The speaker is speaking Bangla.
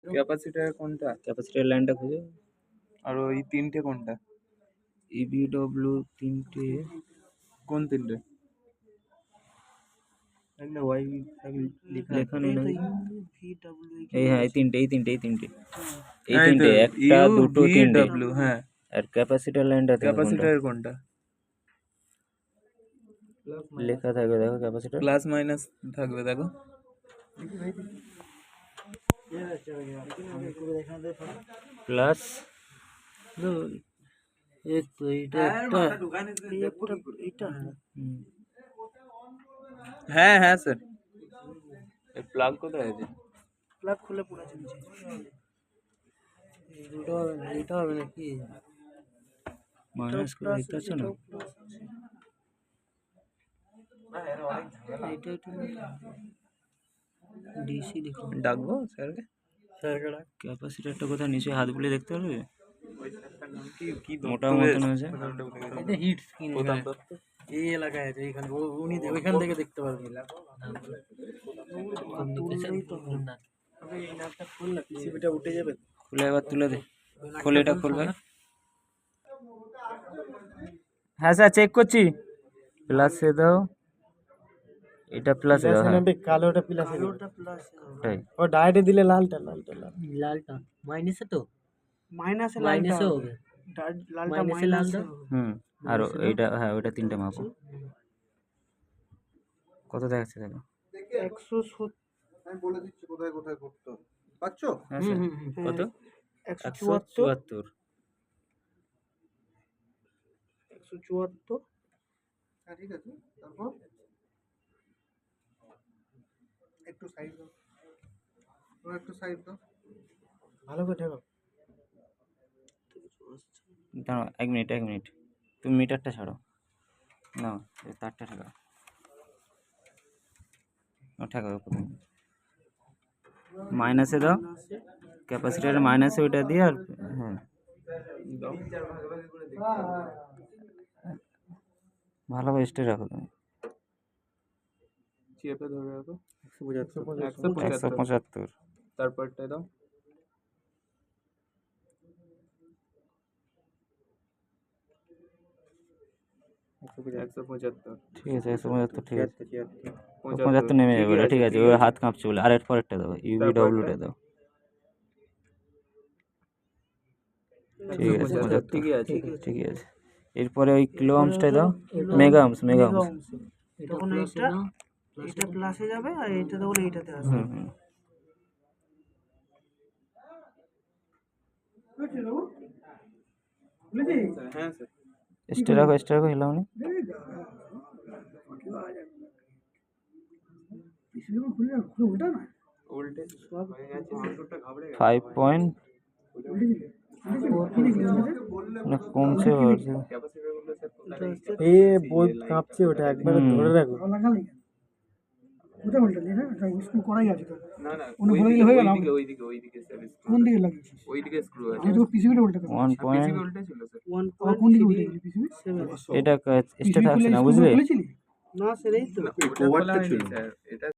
ক্যাপাসিটর কোনটা? ক্যাপাসিটর লাইনটা খুঁজো। আর ওই তিনটে কোনটা? ইবিডব্লিউ তিনটে। কোন তিনটে? লেখা নেই না? এই হ্যাঁ, এই তিনটে এই তিনটে একটা দুটো তিনটে। হ্যাঁ। আর ক্যাপাসিটর লাইনটা ক্যাপাসিটর কোনটা? লেখা থাকবে দেখো, ক্যাপাসিটর প্লাস মাইনাস থাকবে দেখো। প্লাস হ্যাঁ হ্যাঁ স্যার। এর প্লাগ কোথায় আছে? প্লাগ খুলে পড়েছে নিচে। এই দুটো হবে না, এটা হবে না কি? মাইনাস করে দেখতে পাচ্ছ না? এটা একটু ডিসি দেখুন। ডাকবো স্যারকে? স্যারকে ডাক। ক্যাপাসিটরটা কোথায় নিচে হাত বুলিয়ে দেখতে পারবে? কি মোটা মতন আছে। এটা হিট স্ক্রিন এই এলাকায় আছে, এইখানে উনি ওইখান থেকে দেখতে পারবেন। এই নাটটা খুল না, পিসিবিটা উঠে যাবে। খুলে এবার তুলে দে। খোল, এটা খোল ভাই। হ্যাঁ স্যার, চেক করছি। প্লাসে দাও, এটা প্লাসে দাও। হ্যাঁ কালোটা প্লাসে, কালোটা প্লাসে। ও ডাইরেক্টে দিলে লালটা মাইনাসে, তো মাইনাসে হবে। লালটা মাইনাসে। আর এইটা হ্যাঁ, ওইটা তিনটে মাপো। কত দেখাচ্ছে দেখো। 170। আমি বলে দিচ্ছি কোথায় কোথায় করতে হবে, পাচ্ছো? হ্যাঁ স্যার। কত? 174। 174। হ্যাঁ ঠিক আছে। তারপর একটু সাইড দাও, একটু সাইড দাও, ভালো করে ঠেকাও। দাঁড়াও, এক মিনিট। তুমি মিটারটা ছাড়ো না, তারটা ঠেকাও। ঠেকাও মাইনাসে দাও, ক্যাপাসিটারের মাইনাসে ওইটা দিয়ে। আর হ্যাঁ ভালোভাবে স্টে রাখো তুমি। চেপে ধরে রাখো। 175। তারপরটা দাও। ঠিক আছে, 175 ঠিক আছে। 75 75 নেমে যাবে, ঠিক আছে। ওই হাত কাঁপছে বলে। আর এর পরেরটা দাও, ইউবিডব্লিউটা দাও। ঠিক আছে, 75 ঠিক আছে। এরপরে ওই কিলো আর্মসটা দাও, মেগা আর্মস। তখন এটা প্লাসে যাবে, আর এটা তখন এইটাতে আসবে। হ্যাঁ স্যার। স্টে রাখো, হিলাওনি। 5 পয়েন্ট না কমছে। এ বহুত কাঁপছে, ওটা একবার ধরে রাখো। ওটা উল্টে দিই না, এটা স্ক্রু করাই আছে তো। না উনি বলে দিলে হয়ে গেল। ওইদিকে স্যার। কোন দিকে লাগিয়েছিস? ওইদিকে স্ক্রু আছে। এটা পিসিবিটা উল্টে দাও। 1 পয়েন্ট পিসিবি উল্টে ছিল স্যার। 1 পয়েন্ট কোন দিকে উল্টে দিলি? পিসিবি 7। এটা স্টে থাকছে না, বুঝলে? না স্যার, এই তো ওটা খোলা হয়নি স্যার, এটা